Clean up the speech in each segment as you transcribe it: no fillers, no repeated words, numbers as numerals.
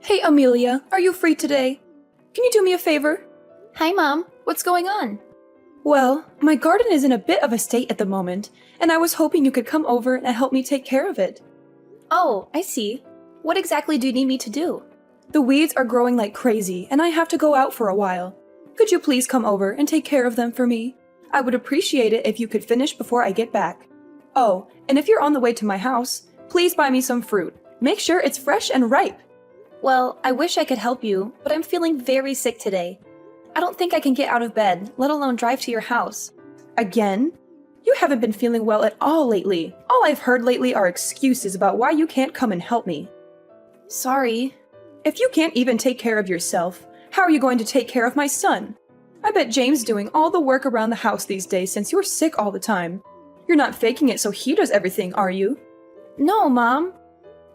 Hey, Amelia, are you free today? Can you do me a favor? Hi, Mom. What's going on? Well, my garden is in a bit of a state at the moment, and I was hoping you could come over and help me take care of it. Oh, I see. What exactly do you need me to do? The weeds are growing like crazy, and I have to go out for a while. Could you please come over and take care of them for me? I would appreciate it if you could finish before I get back. Oh, and if you're on the way to my house, please buy me some fruit. Make sure it's fresh and ripe. Well, I wish I could help you, but I'm feeling very sick today. I don't think I can get out of bed, let alone drive to your house. Again? You haven't been feeling well at all lately. All I've heard lately are excuses about why you can't come and help me. Sorry. If you can't even take care of yourself, how are you going to take care of my son? I bet James doing all the work around the house these days since you're sick all the time. You're not faking it so he does everything, are you? No, Mom.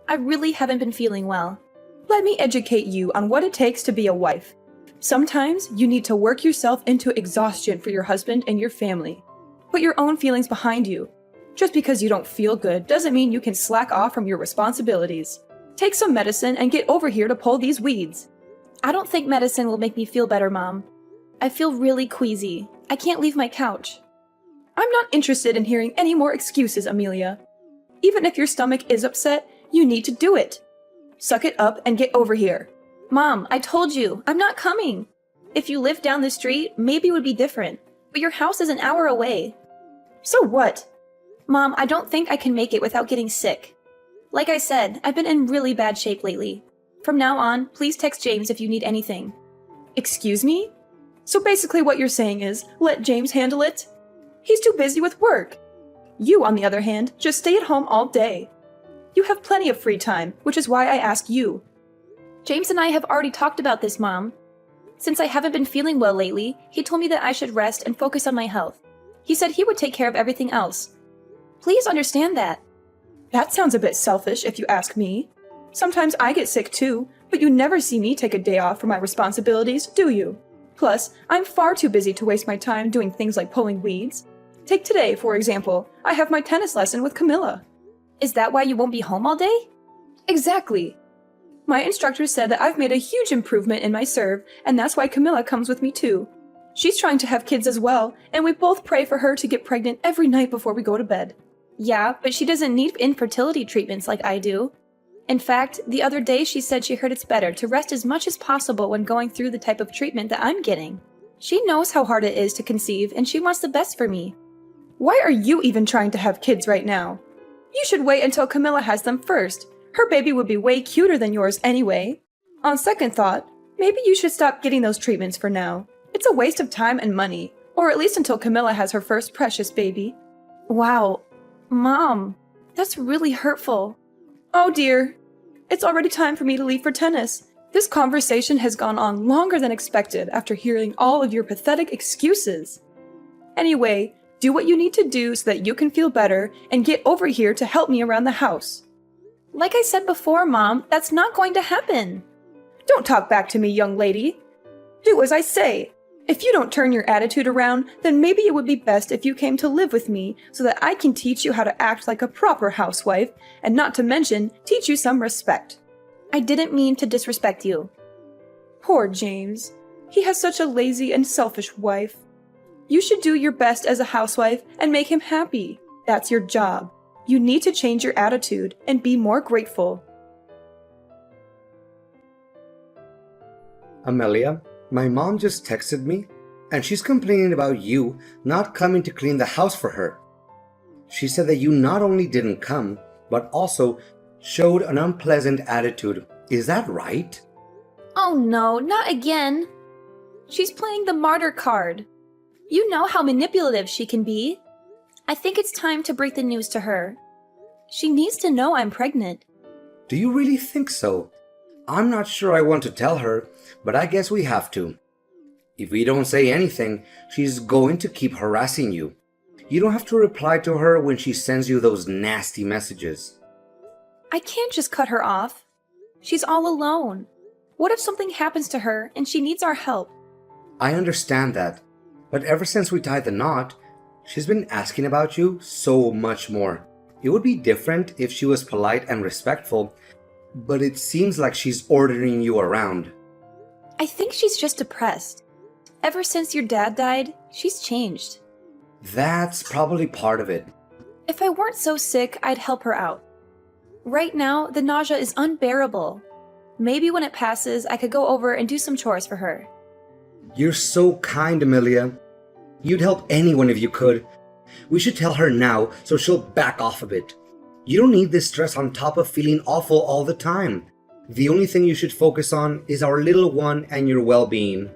I really haven't been feeling well. Let me educate you on what it takes to be a wife. Sometimes you need to work yourself into exhaustion for your husband and your family. Put your own feelings behind you. Just because you don't feel good doesn't mean you can slack off from your responsibilities. Take some medicine and get over here to pull these weeds. I don't think medicine will make me feel better, Mom. I feel really queasy. I can't leave my couch. I'm not interested in hearing any more excuses, Amelia. Even if your stomach is upset, you need to do it. Suck it up and get over here. Mom, I told you, I'm not coming. If you lived down the street, maybe it would be different. But your house is an hour away. So what? Mom, I don't think I can make it without getting sick. Like I said, I've been in really bad shape lately. From now on, please text James if you need anything. Excuse me? So basically what you're saying is, let James handle it? He's too busy with work. You, on the other hand, just stay at home all day. You have plenty of free time, which is why I ask you. James and I have already talked about this, Mom. Since I haven't been feeling well lately, he told me that I should rest and focus on my health. He said he would take care of everything else. Please understand that. That sounds a bit selfish if you ask me. Sometimes I get sick too, but you never see me take a day off for my responsibilities, do you? Plus, I'm far too busy to waste my time doing things like pulling weeds. Take today, for example. I have my tennis lesson with Camilla. Is that why you won't be home all day? Exactly. My instructor said that I've made a huge improvement in my serve, and that's why Camilla comes with me too. She's trying to have kids as well, and we both pray for her to get pregnant every night before we go to bed. Yeah, but she doesn't need infertility treatments like I do. In fact, the other day she said she heard it's better to rest as much as possible when going through the type of treatment that I'm getting. She knows how hard it is to conceive, and she wants the best for me. Why are you even trying to have kids right now? You should wait until Camilla has them first. Her baby would be way cuter than yours anyway. On second thought, maybe you should stop getting those treatments for now. It's a waste of time and money, or at least until Camilla has her first precious baby. Wow, Mom, that's really hurtful. Oh dear, it's already time for me to leave for tennis. This conversation has gone on longer than expected after hearing all of your pathetic excuses. Anyway, do what you need to do so that you can feel better and get over here to help me around the house. Like I said before, Mom, that's not going to happen. Don't talk back to me, young lady. Do as I say. If you don't turn your attitude around, then maybe it would be best if you came to live with me so that I can teach you how to act like a proper housewife, and not to mention, teach you some respect. I didn't mean to disrespect you. Poor James. He has such a lazy and selfish wife. You should do your best as a housewife and make him happy. That's your job. You need to change your attitude and be more grateful. Amelia, my mom just texted me, and she's complaining about you not coming to clean the house for her. She said that you not only didn't come, but also showed an unpleasant attitude. Is that right? Oh no, not again. She's playing the martyr card. You know how manipulative she can be. I think it's time to break the news to her. She needs to know I'm pregnant. Do you really think so? I'm not sure I want to tell her, but I guess we have to. If we don't say anything, she's going to keep harassing you. You don't have to reply to her when she sends you those nasty messages. I can't just cut her off. She's all alone. What if something happens to her and she needs our help? I understand that, but ever since we tied the knot, she's been asking about you so much more. It would be different if she was polite and respectful, but it seems like she's ordering you around. I think she's just depressed. Ever since your dad died, she's changed. That's probably part of it. If I weren't so sick, I'd help her out. Right now, the nausea is unbearable. Maybe when it passes, I could go over and do some chores for her. You're so kind, Amelia. You'd help anyone if you could. We should tell her now so she'll back off a bit. You don't need this stress on top of feeling awful all the time. The only thing you should focus on is our little one and your well-being.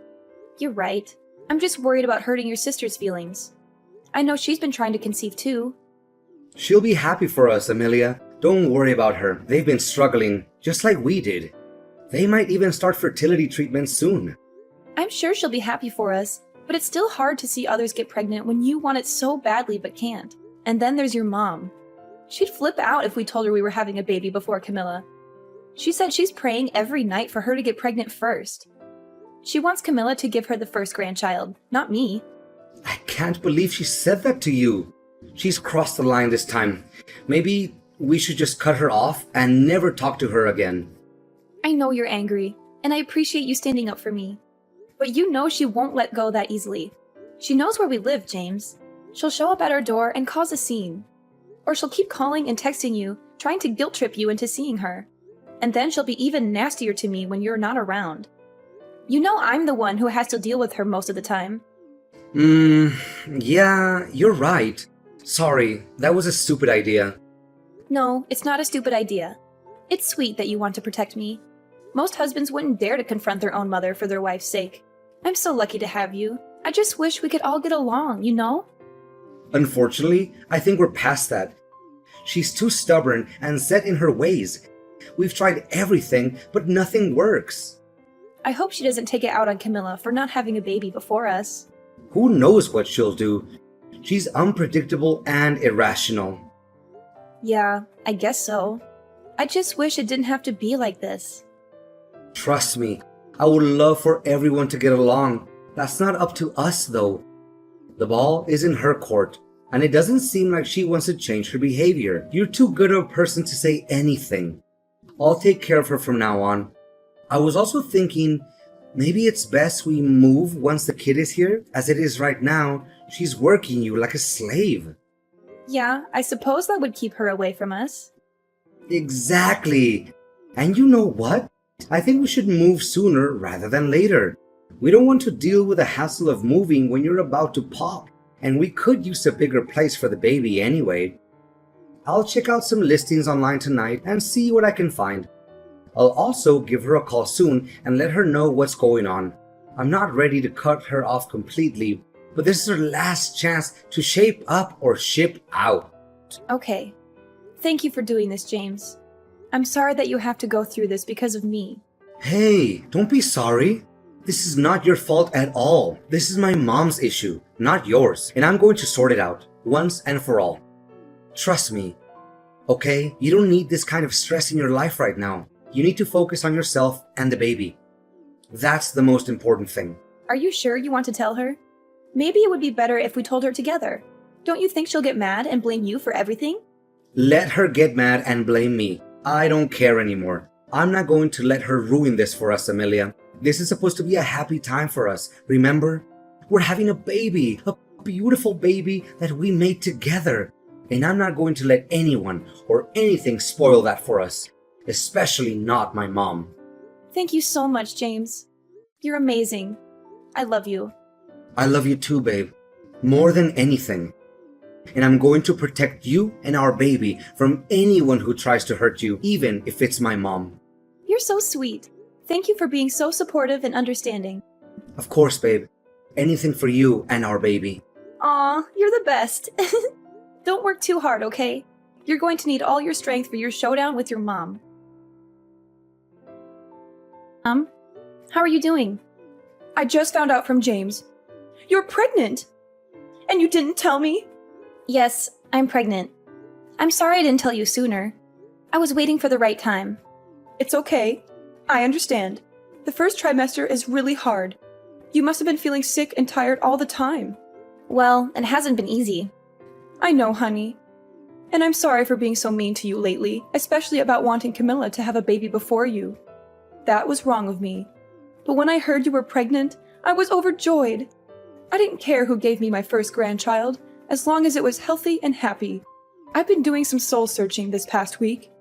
You're right. I'm just worried about hurting your sister's feelings. I know she's been trying to conceive too. She'll be happy for us, Amelia. Don't worry about her. They've been struggling, just like we did. They might even start fertility treatment soon. I'm sure she'll be happy for us, but it's still hard to see others get pregnant when you want it so badly but can't. And then there's your mom. She'd flip out if we told her we were having a baby before Camilla. She said she's praying every night for her to get pregnant first. She wants Camilla to give her the first grandchild, not me. I can't believe she said that to you. She's crossed the line this time. Maybe we should just cut her off and never talk to her again. I know you're angry, and I appreciate you standing up for me. But you know she won't let go that easily. She knows where we live, James. She'll show up at our door and cause a scene. Or she'll keep calling and texting you, trying to guilt trip you into seeing her. And then she'll be even nastier to me when you're not around. You know I'm the one who has to deal with her most of the time. Yeah, you're right. Sorry, that was a stupid idea. No, it's not a stupid idea. It's sweet that you want to protect me. Most husbands wouldn't dare to confront their own mother for their wife's sake. I'm so lucky to have you. I just wish we could all get along, you know? Unfortunately, I think we're past that. She's too stubborn and set in her ways. We've tried everything, but nothing works. I hope she doesn't take it out on Camilla for not having a baby before us. Who knows what she'll do? She's unpredictable and irrational. Yeah, I guess so. I just wish it didn't have to be like this. Trust me, I would love for everyone to get along. That's not up to us, though. The ball is in her court, and it doesn't seem like she wants to change her behavior. You're too good of a person to say anything. I'll take care of her from now on. I was also thinking, maybe it's best we move once the kid is here. As it is right now, she's working you like a slave. Yeah, I suppose that would keep her away from us. Exactly. And you know what? I think we should move sooner rather than later. We don't want to deal with the hassle of moving when you're about to pop, and we could use a bigger place for the baby anyway. I'll check out some listings online tonight and see what I can find. I'll also give her a call soon and let her know what's going on. I'm not ready to cut her off completely, but this is her last chance to shape up or ship out. Okay. Thank you for doing this, James. I'm sorry that you have to go through this because of me. Hey, don't be sorry. This is not your fault at all. This is my mom's issue, not yours, and I'm going to sort it out once and for all. Trust me, okay? You don't need this kind of stress in your life right now. You need to focus on yourself and the baby. That's the most important thing. Are you sure you want to tell her? Maybe it would be better if we told her together. Don't you think she'll get mad and blame you for everything? Let her get mad and blame me. I don't care anymore. I'm not going to let her ruin this for us, Amelia. This is supposed to be a happy time for us. Remember? We're having a baby, a beautiful baby that we made together. And I'm not going to let anyone or anything spoil that for us. Especially not my mom. Thank you so much, James. You're amazing. I love you. I love you too, babe. More than anything. And I'm going to protect you and our baby from anyone who tries to hurt you, even if it's my mom. You're so sweet. Thank you for being so supportive and understanding. Of course, babe. Anything for you and our baby. Aw, you're the best. Don't work too hard, okay? You're going to need all your strength for your showdown with your mom. How are you doing? I just found out from James. You're pregnant! And you didn't tell me? Yes, I'm pregnant. I'm sorry I didn't tell you sooner. I was waiting for the right time. It's okay. I understand. The first trimester is really hard. You must have been feeling sick and tired all the time. Well, it hasn't been easy. I know, honey. And I'm sorry for being so mean to you lately, especially about wanting Camilla to have a baby before you. That was wrong of me. But when I heard you were pregnant, I was overjoyed. I didn't care who gave me my first grandchild, as long as it was healthy and happy. I've been doing some soul searching this past week,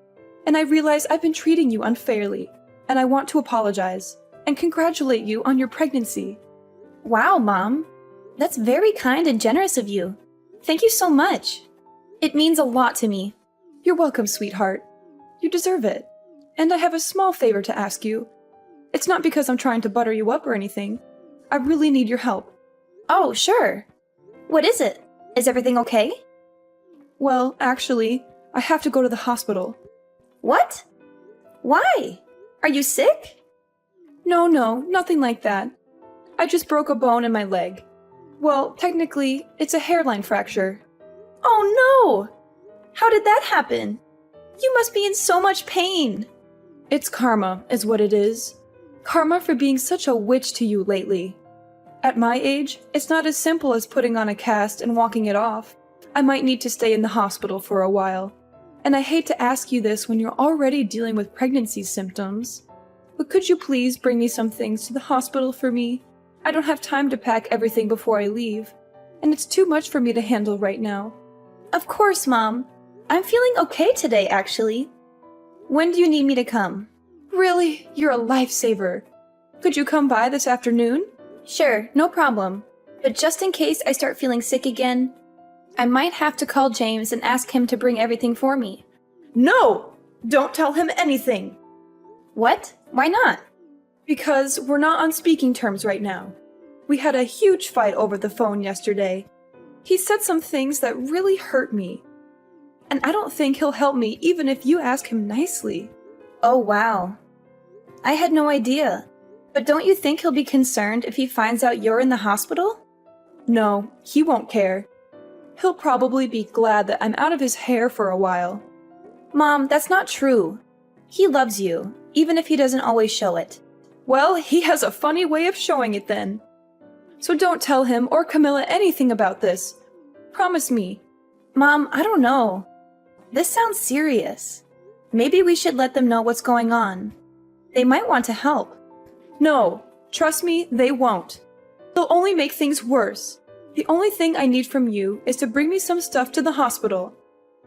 and I realize I've been treating you unfairly, and I want to apologize and congratulate you on your pregnancy. Wow, Mom. That's very kind and generous of you. Thank you so much. It means a lot to me. You're welcome, sweetheart. You deserve it. And I have a small favor to ask you. It's not because I'm trying to butter you up or anything. I really need your help. Oh, sure. What is it? Is everything okay? Well, actually, I have to go to the hospital. What? Why? Are you sick? No, nothing like that. I just broke a bone in my leg. Well, technically, it's a hairline fracture. Oh no! How did that happen? You must be in so much pain. It's karma, is what it is. Karma for being such a witch to you lately. At my age, it's not as simple as putting on a cast and walking it off. I might need to stay in the hospital for a while. And I hate to ask you this when you're already dealing with pregnancy symptoms. But could you please bring me some things to the hospital for me? I don't have time to pack everything before I leave. And it's too much for me to handle right now. Of course, Mom. I'm feeling okay today, actually. When do you need me to come? Really? You're a lifesaver. Could you come by this afternoon? Sure, no problem. But just in case I start feeling sick again, I might have to call James and ask him to bring everything for me. No! Don't tell him anything! What? Why not? Because we're not on speaking terms right now. We had a huge fight over the phone yesterday. He said some things that really hurt me. And I don't think he'll help me even if you ask him nicely. Oh, wow. I had no idea. But don't you think he'll be concerned if he finds out you're in the hospital? No, he won't care. He'll probably be glad that I'm out of his hair for a while. Mom, that's not true. He loves you, even if he doesn't always show it. Well, he has a funny way of showing it then. So don't tell him or Camilla anything about this. Promise me. Mom, I don't know. This sounds serious. Maybe we should let them know what's going on. They might want to help. No, trust me, they won't. They'll only make things worse. The only thing I need from you is to bring me some stuff to the hospital.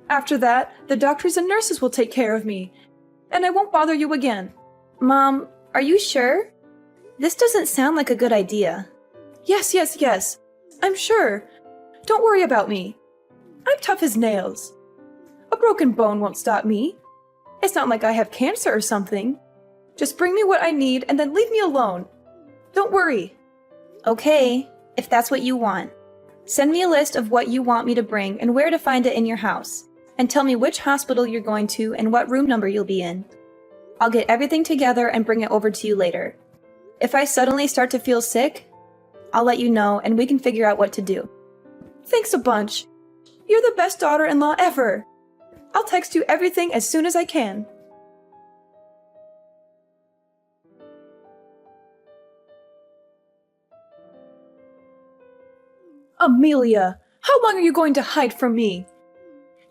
After that, the doctors and nurses will take care of me, and I won't bother you again. Mom, are you sure? This doesn't sound like a good idea. Yes. I'm sure. Don't worry about me. I'm tough as nails. A broken bone won't stop me. It's not like I have cancer or something. Just bring me what I need and then leave me alone. Don't worry. Okay, if that's what you want. Send me a list of what you want me to bring and where to find it in your house. And tell me which hospital you're going to and what room number you'll be in. I'll get everything together and bring it over to you later. If I suddenly start to feel sick, I'll let you know and we can figure out what to do. Thanks a bunch. You're the best daughter-in-law ever. I'll text you everything as soon as I can. Amelia, how long are you going to hide from me?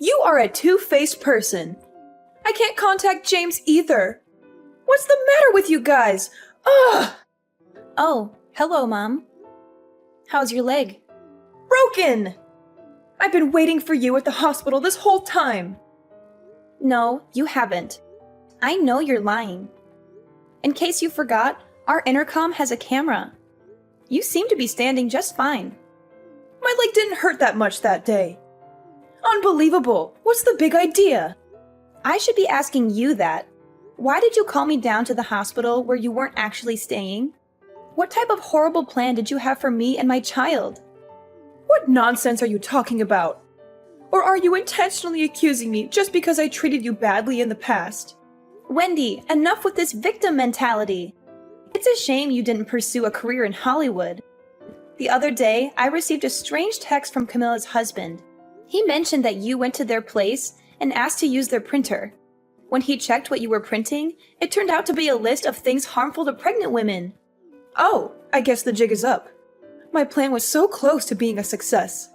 You are a two-faced person. I can't contact James either. What's the matter with you guys? Ugh! Oh, hello, Mom. How's your leg? Broken! I've been waiting for you at the hospital this whole time. No, you haven't. I know you're lying. In case you forgot, our intercom has a camera. You seem to be standing just fine. My leg didn't hurt that much that day. Unbelievable! What's the big idea? I should be asking you that. Why did you call me down to the hospital where you weren't actually staying? What type of horrible plan did you have for me and my child? What nonsense are you talking about? Or are you intentionally accusing me just because I treated you badly in the past? Wendy, enough with this victim mentality. It's a shame you didn't pursue a career in Hollywood. The other day, I received a strange text from Camilla's husband. He mentioned that you went to their place and asked to use their printer. When he checked what you were printing, it turned out to be a list of things harmful to pregnant women. Oh, I guess the jig is up. My plan was so close to being a success.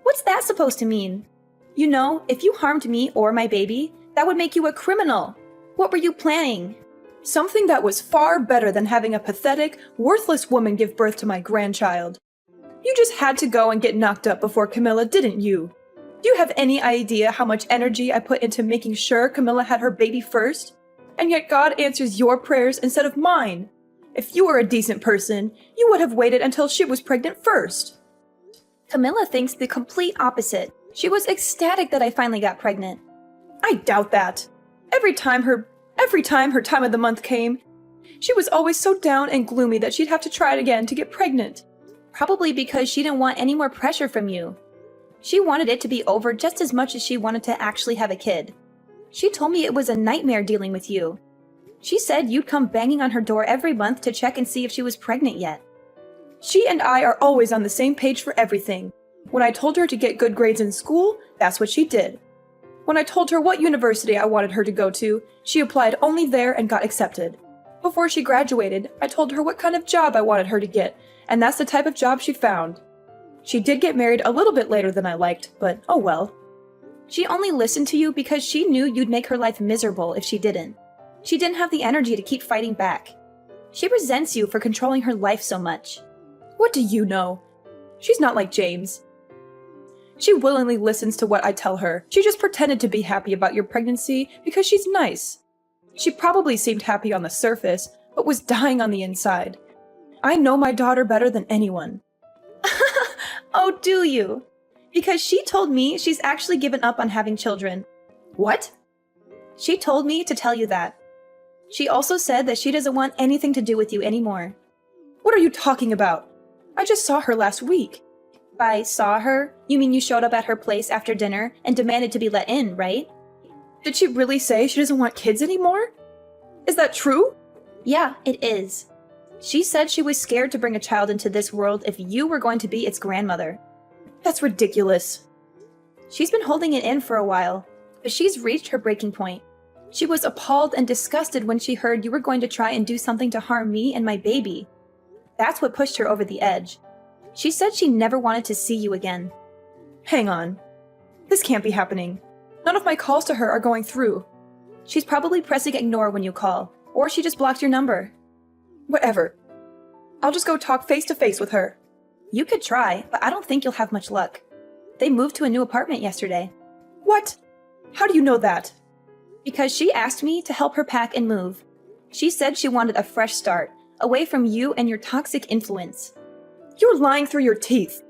What's that supposed to mean? You know, if you harmed me or my baby, that would make you a criminal. What were you planning? Something that was far better than having a pathetic, worthless woman give birth to my grandchild. You just had to go and get knocked up before Camilla, didn't you? Do you have any idea how much energy I put into making sure Camilla had her baby first? And yet God answers your prayers instead of mine. If you were a decent person, you would have waited until she was pregnant first. Camilla thinks the complete opposite. She was ecstatic that I finally got pregnant. I doubt that. Every time her time of the month came, she was always so down and gloomy that she'd have to try it again to get pregnant. Probably because she didn't want any more pressure from you. She wanted it to be over just as much as she wanted to actually have a kid. She told me it was a nightmare dealing with you. She said you'd come banging on her door every month to check and see if she was pregnant yet. She and I are always on the same page for everything. When I told her to get good grades in school, that's what she did. When I told her what university I wanted her to go to, she applied only there and got accepted. Before she graduated, I told her what kind of job I wanted her to get, and that's the type of job she found. She did get married a little bit later than I liked, but oh well. She only listened to you because she knew you'd make her life miserable if she didn't. She didn't have the energy to keep fighting back. She resents you for controlling her life so much. What do you know? She's not like James. She willingly listens to what I tell her. She just pretended to be happy about your pregnancy because she's nice. She probably seemed happy on the surface, but was dying on the inside. I know my daughter better than anyone. Oh, do you? Because she told me she's actually given up on having children. What? She told me to tell you that. She also said that she doesn't want anything to do with you anymore. What are you talking about? I just saw her last week. By saw her, you mean you showed up at her place after dinner and demanded to be let in, right? Did she really say she doesn't want kids anymore? Is that true? Yeah, it is. She said she was scared to bring a child into this world if you were going to be its grandmother. That's ridiculous. She's been holding it in for a while, but she's reached her breaking point. She was appalled and disgusted when she heard you were going to try and do something to harm me and my baby. That's what pushed her over the edge. She said she never wanted to see you again. Hang on. This can't be happening. None of my calls to her are going through. She's probably pressing ignore when you call, or she just blocked your number. Whatever. I'll just go talk face to face with her. You could try, but I don't think you'll have much luck. They moved to a new apartment yesterday. What? How do you know that? Because she asked me to help her pack and move. She said she wanted a fresh start, away from you and your toxic influence. You're lying through your teeth.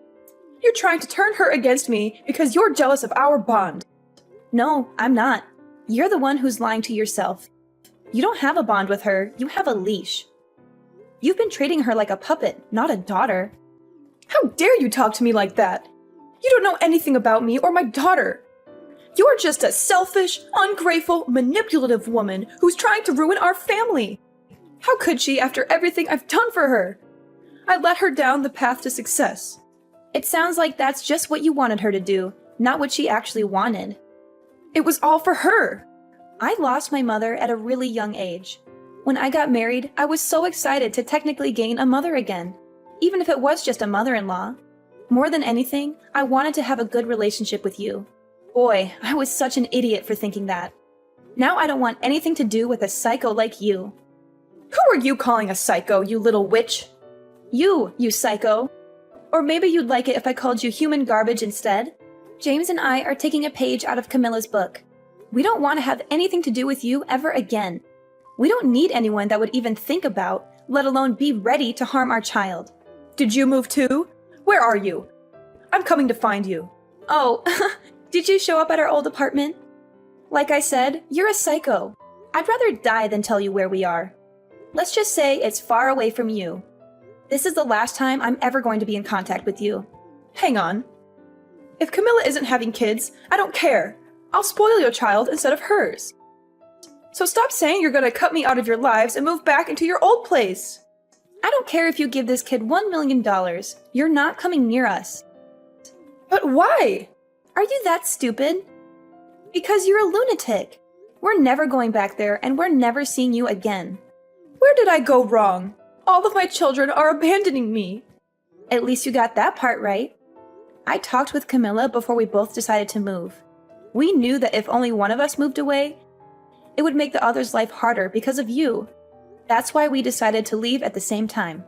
You're trying to turn her against me because you're jealous of our bond. No, I'm not. You're the one who's lying to yourself. You don't have a bond with her, you have a leash. You've been treating her like a puppet, not a daughter. How dare you talk to me like that? You don't know anything about me or my daughter. You're just a selfish, ungrateful, manipulative woman who's trying to ruin our family. How could she after everything I've done for her? I led her down the path to success. It sounds like that's just what you wanted her to do, not what she actually wanted. It was all for her. I lost my mother at a really young age. When I got married, I was so excited to technically gain a mother again, even if it was just a mother-in-law. More than anything, I wanted to have a good relationship with you. Boy, I was such an idiot for thinking that. Now I don't want anything to do with a psycho like you. Who are you calling a psycho, you little witch? You psycho. Or maybe you'd like it if I called you human garbage instead? James and I are taking a page out of Camilla's book. We don't want to have anything to do with you ever again. We don't need anyone that would even think about, let alone be ready to harm our child. Did you move too? Where are you? I'm coming to find you. Oh, did you show up at our old apartment? Like I said, you're a psycho. I'd rather die than tell you where we are. Let's just say it's far away from you. This is the last time I'm ever going to be in contact with you. Hang on. If Camilla isn't having kids, I don't care. I'll spoil your child instead of hers. So stop saying you're going to cut me out of your lives and move back into your old place. I don't care if you give this kid $1 million. You're not coming near us. But why? Are you that stupid? Because you're a lunatic. We're never going back there, and we're never seeing you again. Where did I go wrong? All of my children are abandoning me. At least you got that part right. I talked with Camilla before we both decided to move. We knew that if only one of us moved away, it would make the other's life harder because of you. That's why we decided to leave at the same time.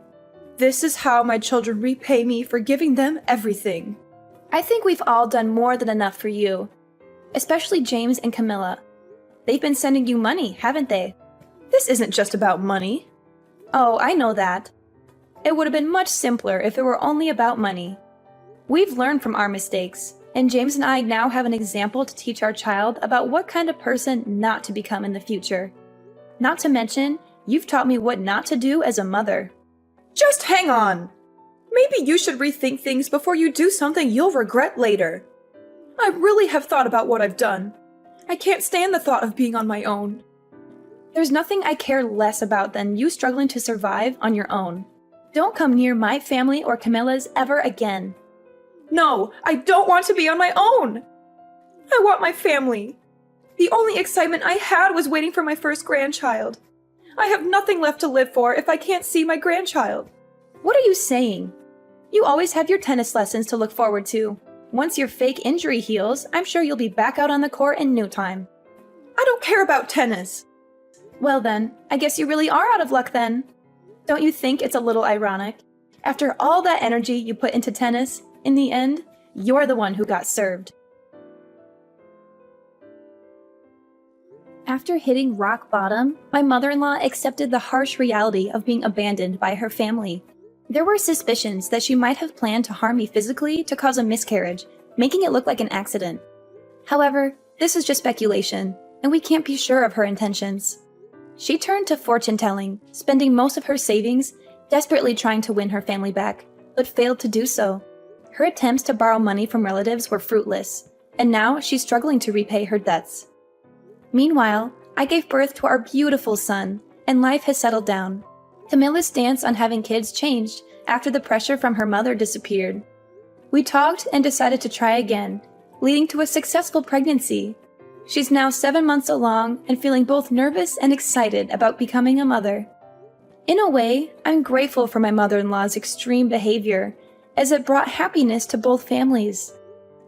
This is how my children repay me for giving them everything. I think we've all done more than enough for you, especially James and Camilla. They've been sending you money, haven't they? This isn't just about money. Oh, I know that. It would have been much simpler if it were only about money. We've learned from our mistakes, and James and I now have an example to teach our child about what kind of person not to become in the future. Not to mention, you've taught me what not to do as a mother. Just hang on! Maybe you should rethink things before you do something you'll regret later. I really have thought about what I've done. I can't stand the thought of being on my own. There's nothing I care less about than you struggling to survive on your own. Don't come near my family or Camilla's ever again. No, I don't want to be on my own. I want my family. The only excitement I had was waiting for my first grandchild. I have nothing left to live for if I can't see my grandchild. What are you saying? You always have your tennis lessons to look forward to. Once your fake injury heals, I'm sure you'll be back out on the court in no time. I don't care about tennis. Well then, I guess you really are out of luck then. Don't you think it's a little ironic? After all that energy you put into tennis, in the end, you're the one who got served. After hitting rock bottom, my mother-in-law accepted the harsh reality of being abandoned by her family. There were suspicions that she might have planned to harm me physically to cause a miscarriage, making it look like an accident. However, this is just speculation, and we can't be sure of her intentions. She turned to fortune-telling, spending most of her savings, desperately trying to win her family back, but failed to do so. Her attempts to borrow money from relatives were fruitless, and now she's struggling to repay her debts. Meanwhile, I gave birth to our beautiful son, and life has settled down. Camilla's stance on having kids changed after the pressure from her mother disappeared. We talked and decided to try again, leading to a successful pregnancy. She's now 7 months along and feeling both nervous and excited about becoming a mother. In a way, I'm grateful for my mother-in-law's extreme behavior, as it brought happiness to both families.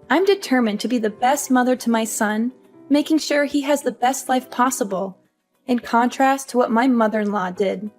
I'm determined to be the best mother to my son, making sure he has the best life possible, in contrast to what my mother-in-law did.